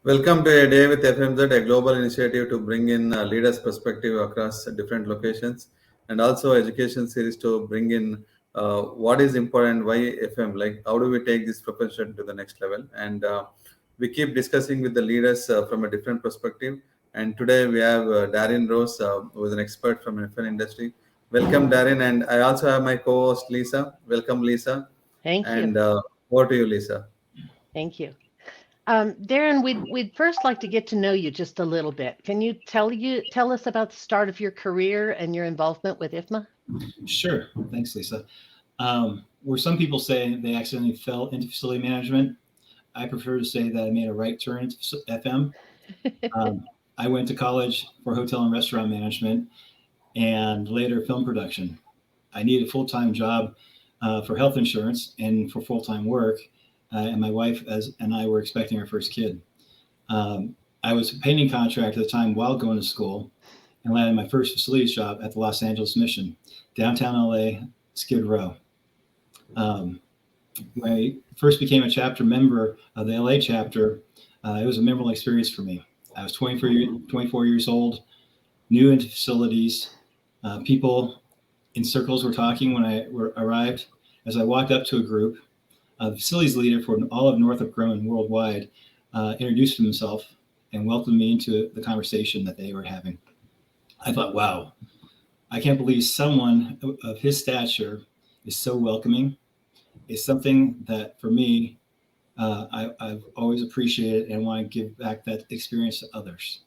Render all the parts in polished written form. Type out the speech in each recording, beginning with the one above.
Welcome to a day with FMZ, a global initiative to bring in leaders' perspective across different locations, and also education series to bring in what is important, why FM, like how do we take this profession to the next level, and we keep discussing with the leaders from a different perspective. And today we have Darin Rose, who is an expert from FM industry. Welcome, Darin, and I also have my co-host Lisa. Welcome, Lisa, Thank you. and over to you, Lisa. Thank you. Darren, we'd first like to get to know you just a little bit. Can you tell us about the start of your career and your involvement with IFMA? Sure. Thanks, Lisa. Where some people say they accidentally fell into facility management, I prefer to say that I made a right turn into FM. I went to college for hotel and restaurant management and later film production. I needed a full-time job for health insurance and for full-time work. And my wife and I were expecting our first kid. I was a painting contractor at the time while going to school and landed my first facilities job at the Los Angeles Mission, downtown LA, Skid Row. When I first became a chapter member of the LA chapter, it was a memorable experience for me. I was 24 years old, new into facilities. People in circles were talking when I arrived. As I walked up to a group, the facilities leader for all of Northrop Grumman worldwide introduced himself and welcomed me into the conversation that they were having. I thought, wow, I can't believe someone of his stature is so welcoming. It's something that for me, I've always appreciated and want to give back that experience to others.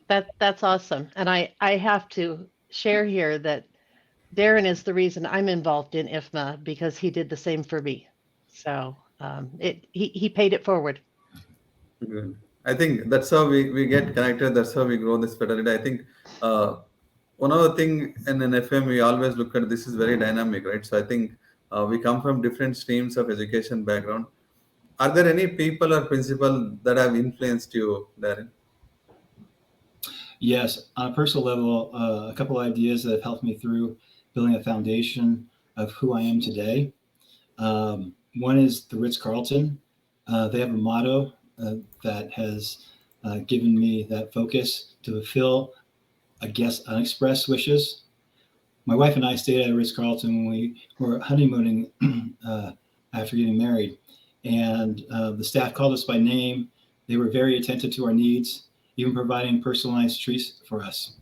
That's awesome. And I have to share here that Darren is the reason I'm involved in IFMA because he did the same for me. So he paid it forward. Good. I think that's how we get connected. That's how we grow this fraternity. I think one other thing in an FM, we always look at this is very dynamic, right? So I think we come from different streams of education background. Are there any people or principal that have influenced you, Darren? Yes, on a personal level, a couple of ideas that have helped me through building a foundation of who I am today. One is the Ritz-Carlton. They have a motto that has given me that focus to fulfill a guest's unexpressed wishes. My wife and I stayed at a Ritz-Carlton when we were honeymooning after getting married. And the staff called us by name. They were very attentive to our needs, even providing personalized treats for us.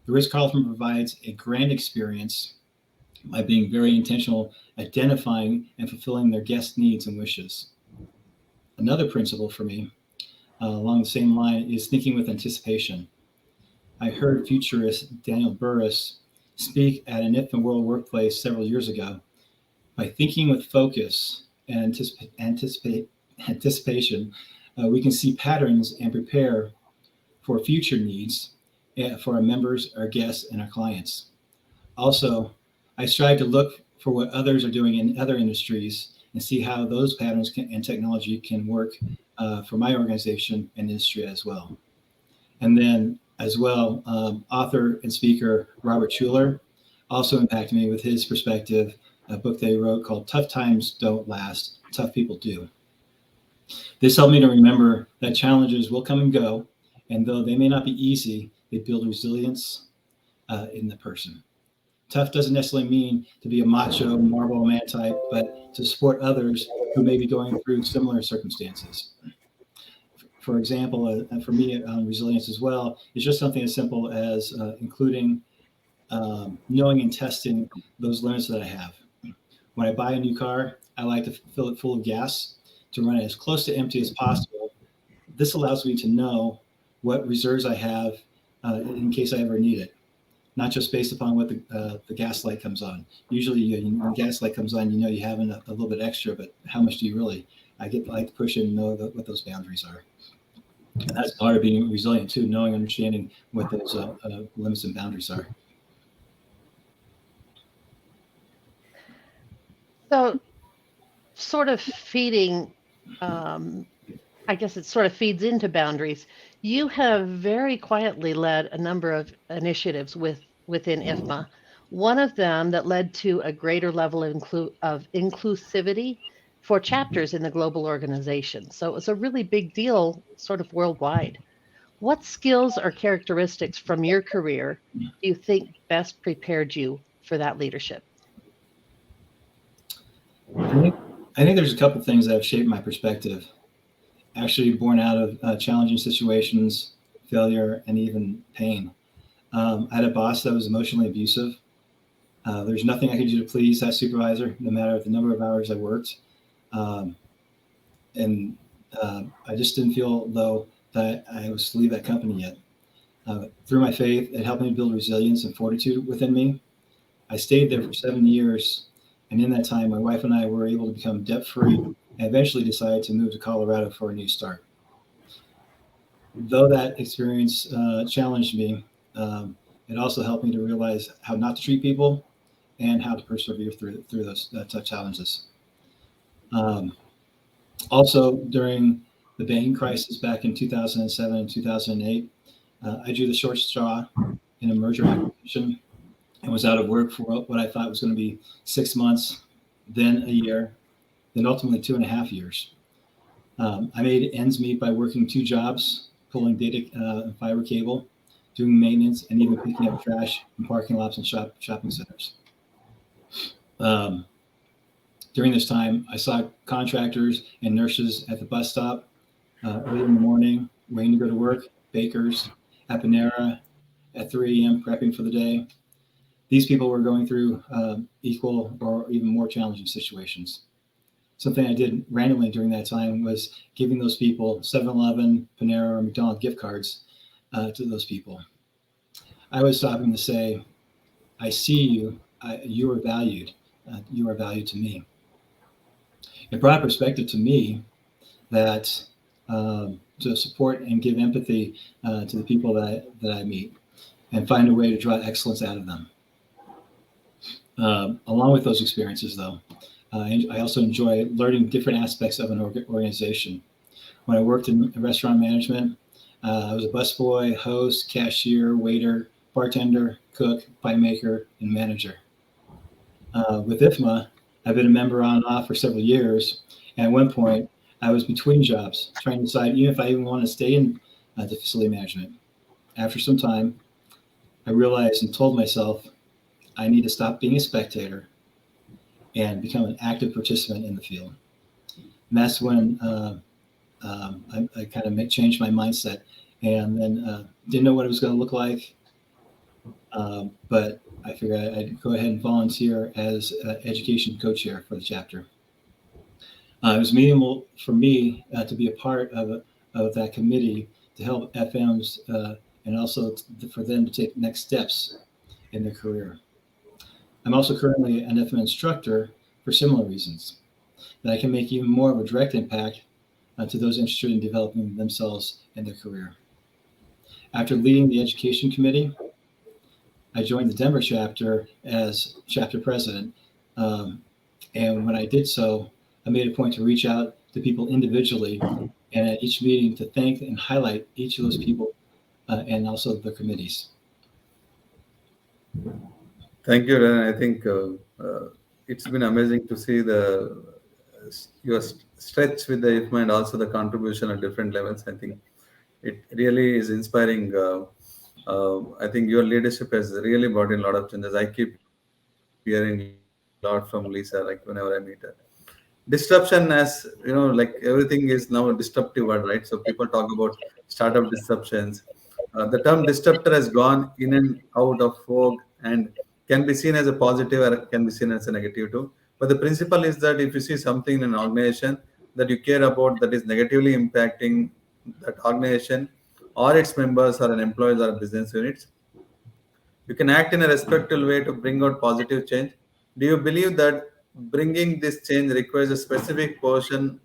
The Ritz-Carlton provides a grand experience by being very intentional, identifying and fulfilling their guest needs and wishes. Another principle for me, along the same line, is thinking with anticipation. I heard futurist Daniel Burrus speak at an IFMA World Workplace several years ago. By thinking with focus and anticipation, we can see patterns and prepare for future needs for our members, our guests, and our clients. Also, I strive to look for what others are doing in other industries and see how those patterns and technology can work for my organization and industry as well. And then as well, author and speaker Robert Schuller also impacted me with his perspective, a book that he wrote called Tough Times Don't Last, Tough People Do. This helped me to remember that challenges will come and go, and though they may not be easy, they build resilience in the person. Tough doesn't necessarily mean to be a macho, Marlboro man type, but to support others who may be going through similar circumstances. For example, for me, resilience as well is just something as simple as including knowing and testing those limits that I have. When I buy a new car, I like to fill it full of gas to run it as close to empty as possible. This allows me to know what reserves I have in case I ever need it, not just based upon what the gas light comes on. Usually when the gas light comes on, you have a little bit extra, but how much do you really? I like to push in and know what those boundaries are. And that's part of being resilient too, knowing, understanding what those limits and boundaries are. So sort of feeding, I guess it sort of feeds into boundaries. You have very quietly led a number of initiatives within IFMA. One of them that led to a greater level of inclusivity for chapters in the global organization. So it was a really big deal, sort of worldwide. What skills or characteristics from your career do you think best prepared you for that leadership? I think there's a couple things that have shaped my perspective, actually born out of challenging situations, failure, and even pain. I had a boss that was emotionally abusive. There's nothing I could do to please that supervisor, no matter the number of hours I worked. And I just didn't feel, though, that I was to leave that company yet. Through my faith, it helped me build resilience and fortitude within me. I stayed there for 7 years, and in that time, my wife and I were able to become debt-free and eventually decided to move to Colorado for a new start. Though that experience challenged me, it also helped me to realize how not to treat people and how to persevere through those tough challenges. Also, during the banking crisis back in 2007 and 2008, I drew the short straw in a merger acquisition and was out of work for what I thought was going to be 6 months, then a year, then ultimately 2.5 years. I made ends meet by working 2 jobs, pulling data and fiber cable, doing maintenance, and even picking up trash in parking lots and shopping centers. During this time, I saw contractors and nurses at the bus stop early in the morning, waiting to go to work, bakers at Panera at 3 a.m. prepping for the day. These people were going through equal or even more challenging situations. Something I did randomly during that time was giving those people 7-Eleven, Panera, or McDonald's gift cards to those people. I was stopping to say, I see you, you are valued, you are valued to me. It brought perspective to me that to support and give empathy to the people that I meet and find a way to draw excellence out of them. Along with those experiences, though, I also enjoy learning different aspects of an organization. When I worked in restaurant management, I was a busboy, host, cashier, waiter, bartender, cook, pie maker, and manager. With IFMA, I've been a member on and off for several years. And at one point, I was between jobs, trying to decide even if I even want to stay in the facility management. After some time, I realized and told myself I need to stop being a spectator and become an active participant in the field. And that's when I kind of changed my mindset, and then didn't know what it was going to look like. But I figured I'd go ahead and volunteer as education co-chair for the chapter. It was meaningful for me to be a part of that committee to help FMs and also for them to take next steps in their career. I'm also currently an FM instructor for similar reasons, that I can make even more of a direct impact to those interested in developing themselves in their career. After leading the education committee, I joined the Denver chapter as chapter president. And when I did so, I made a point to reach out to people individually and at each meeting to thank and highlight each of those people and also the committees. Thank you, Darin. I think it's been amazing to see your stretch with the IFMA and also the contribution at different levels. I think it really is inspiring. I think your leadership has really brought in a lot of changes. I keep hearing a lot from Lisa, like whenever I meet her. Disruption, as you know, like everything is now a disruptive word, right? So people talk about startup disruptions. The term disruptor has gone in and out of vogue and can be seen as a positive or can be seen as a negative too. But the principle is that if you see something in an organization that you care about that is negatively impacting that organization or its members or an employees or business units, you can act in a respectful way to bring out positive change. Do you believe that bringing this change requires a specific portion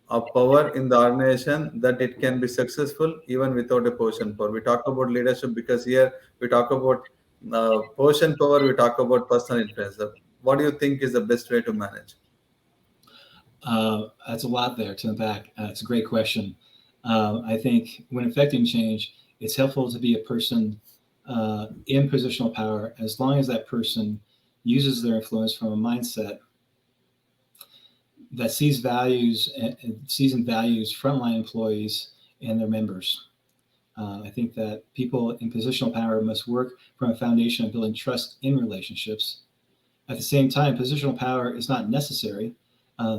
of power in the organization that it can be successful even without a portion power? We talk about leadership because here we talk about portion power, we talk about personal influence. What do you think is the best way to manage? That's a lot there to unpack. It's a great question. I think when affecting change, it's helpful to be a person in positional power as long as that person uses their influence from a mindset that sees values and sees and values frontline employees and their members. I think that people in positional power must work from a foundation of building trust in relationships. At the same time, positional power is not necessary.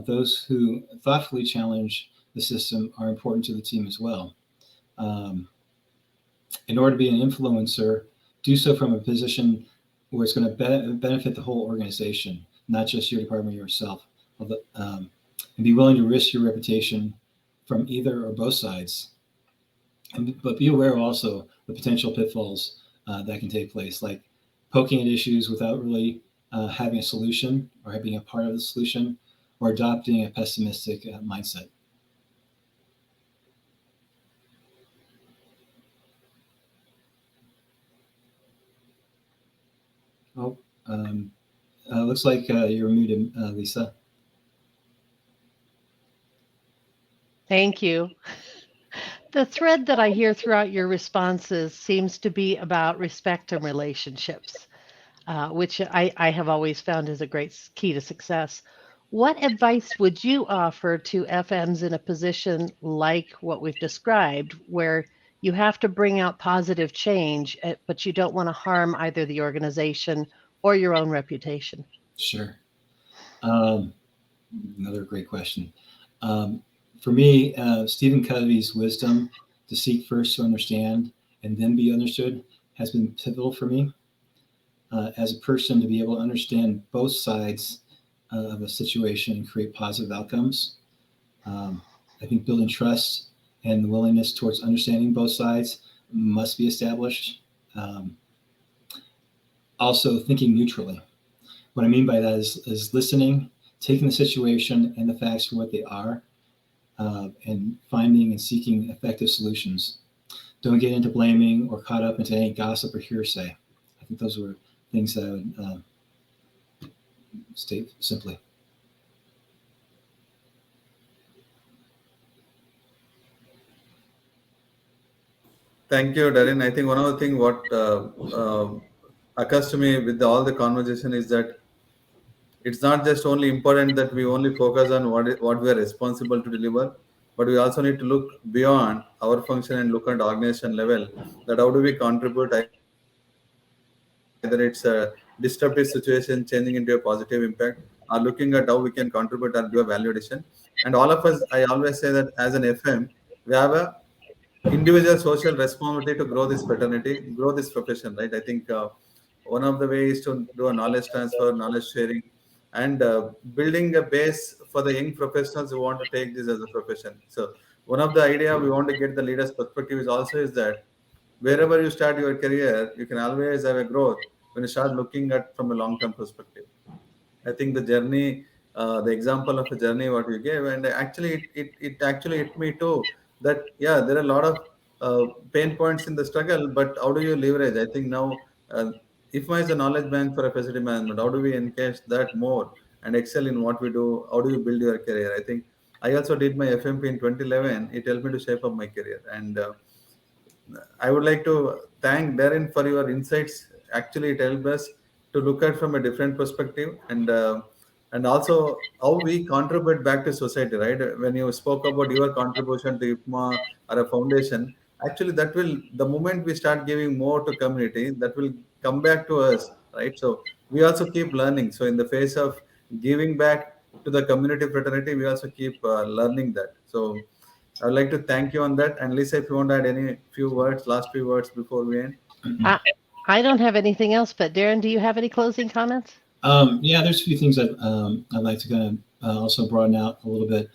Those who thoughtfully challenge the system are important to the team as well. Um, in order to be an influencer, do so from a position where it's going to benefit the whole organization, not just your department or yourself. And be willing to risk your reputation from either or both sides. But be aware also the potential pitfalls that can take place, like poking at issues without really having a solution or being a part of the solution, or adopting a pessimistic mindset. Oh, looks like you're muted, Lisa. Thank you. The thread that I hear throughout your responses seems to be about respect and relationships, which I have always found is a great key to success. What advice would you offer to FMs in a position like what we've described, where you have to bring out positive change, but you don't want to harm either the organization or your own reputation? Sure. Another great question. For me, Stephen Covey's wisdom to seek first to understand and then be understood has been pivotal for me as a person to be able to understand both sides of a situation and create positive outcomes. I think building trust and the willingness towards understanding both sides must be established. Also, thinking neutrally. What I mean by that is listening, taking the situation and the facts for what they are, and finding and seeking effective solutions. Don't get into blaming or caught up into any gossip or hearsay. I think those were things that I would state simply. Thank you, Darin. I think one of the things what occurs to me with all the conversation is that it's not just only important that we only focus on what we are responsible to deliver, but we also need to look beyond our function and look at organization level, that how do we contribute, either it's a disruptive situation changing into a positive impact, or looking at how we can contribute or do a value addition. And all of us, I always say that as an FM, we have a individual social responsibility to grow this fraternity, grow this profession, right? I think one of the ways to do a knowledge transfer, knowledge sharing, and building a base for the young professionals who want to take this as a profession. So one of the idea we want to get the leaders' perspective is that wherever you start your career, you can always have a growth when you start looking at from a long-term perspective. I think the journey, the example of a journey what you gave, and actually it actually hit me too. That yeah, there are a lot of pain points in the struggle, but how do you leverage? I think now IFMA is a knowledge bank for a facility management. How do we encash that more and excel in what we do? How do you build your career? I think I also did my FMP in 2011. It helped me to shape up my career, and I would like to thank Darin for your insights. Actually, it helped us to look at from a different perspective, and also how we contribute back to society. Right? When you spoke about your contribution to IPMA or a foundation, actually that will, the moment we start giving more to community, that will come back to us. Right? So we also keep learning. So in the face of giving back to the community fraternity, we also keep learning that. So I would like to thank you on that. And Lisa, if you want to add any few words, last few words before we end. I, I don't have anything else, but Darin, do you have any closing comments? Yeah, there's a few things that I'd like to kind of also broaden out a little bit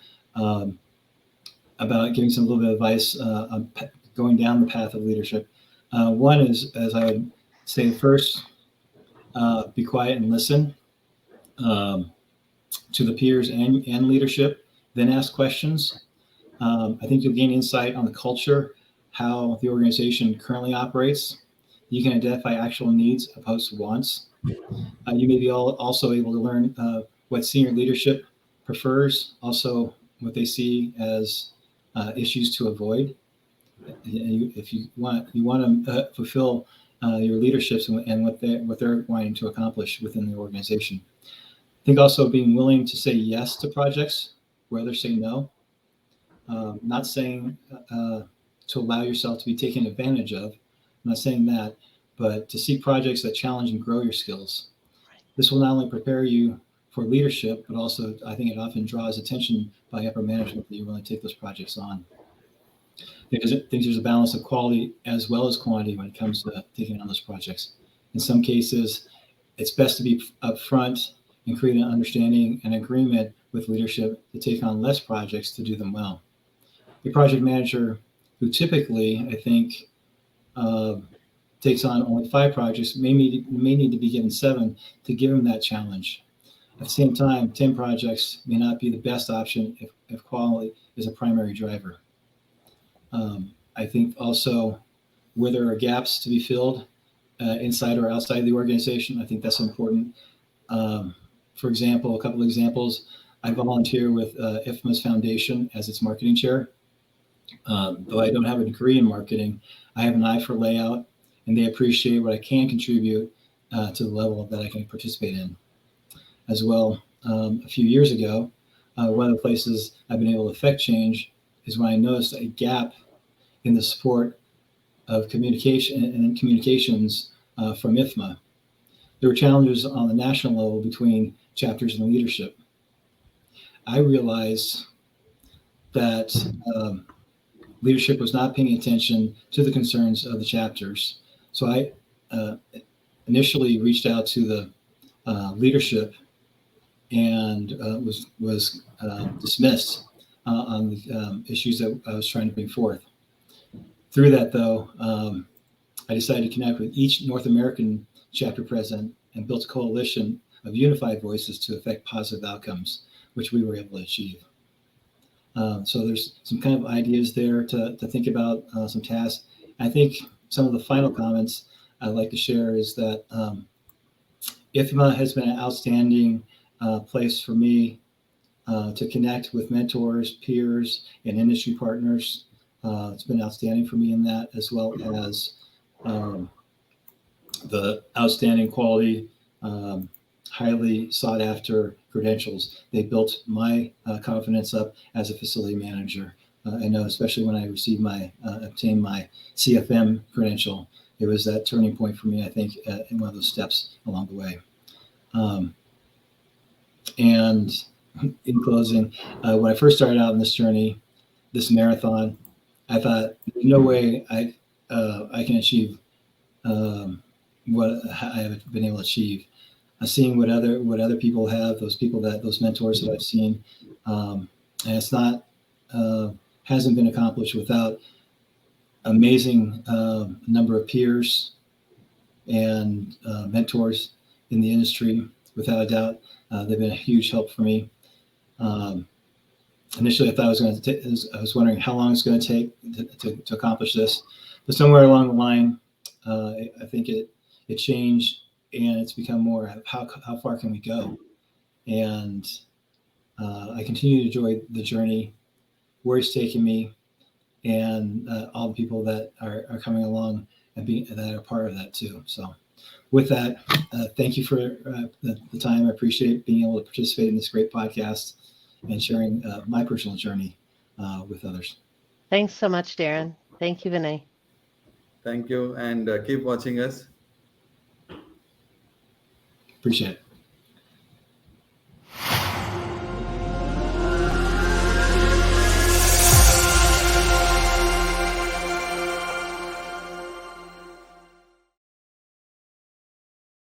about giving some little bit of advice on going down the path of leadership. One is, as I would say, first, be quiet and listen to the peers and leadership, then ask questions. I think you'll gain insight on the culture, how the organization currently operates. You can identify actual needs opposed to wants. You may be also able to learn what senior leadership prefers, also what they see as issues to avoid. If you want to fulfill your leaderships and what they're wanting to accomplish within the organization. think also being willing to say yes to projects where others say no. Not saying to allow yourself to be taken advantage of. I'm not saying that, but to seek projects that challenge and grow your skills. This will not only prepare you for leadership, but also I think it often draws attention by upper management that you want to take those projects on. I think there's a balance of quality as well as quantity when it comes to taking on those projects. In some cases, it's best to be upfront and create an understanding and agreement with leadership to take on less projects to do them well. A project manager who typically, I think, takes on only 5 projects may need to be given 7 to give them that challenge. At the same time, 10 projects may not be the best option if quality is a primary driver. I think also where there are gaps to be filled inside or outside the organization, I think that's important. For example, a couple of examples, I volunteer with IFMA's foundation as its marketing chair. Though I don't have a degree in marketing, I have an eye for layout, and they appreciate what I can contribute to the level that I can participate in. As well, a few years ago, one of the places I've been able to affect change is when I noticed a gap in the support of communication and communications from IFMA. There were challenges on the national level between chapters and leadership. I realized that leadership was not paying attention to the concerns of the chapters. So I initially reached out to the leadership and was dismissed on the issues that I was trying to bring forth. Through that, though, I decided to connect with each North American chapter president and built a coalition of unified voices to affect positive outcomes, which we were able to achieve. So there's some kind of ideas there to think about, some tasks. I think some of the final comments I'd like to share is that IFMA has been an outstanding place for me to connect with mentors, peers, and industry partners. It's been outstanding for me in that, as well as the outstanding quality, highly sought after credentials. They built my confidence up as a facility manager. I know, especially when I received obtained my CFM credential, it was that turning point for me, I think, in one of those steps along the way. And in closing, when I first started out in this journey, this marathon, I thought, there's no way I can achieve what I have been able to achieve. Seeing what other people have, those mentors that I've seen, and it's not hasn't been accomplished without amazing number of peers and mentors in the industry. Without a doubt, they've been a huge help for me. Initially, I thought I was wondering how long it's going to take to accomplish this, but somewhere along the line, I think it changed, and it's become more of how far can we go? And I continue to enjoy the journey, where it's taking me, and all the people that are coming along and that are part of that too. So with that, thank you for the time. I appreciate being able to participate in this great podcast and sharing my personal journey with others. Thanks so much, Darin. Thank you, Vinay. Thank you, and keep watching us. Appreciate it.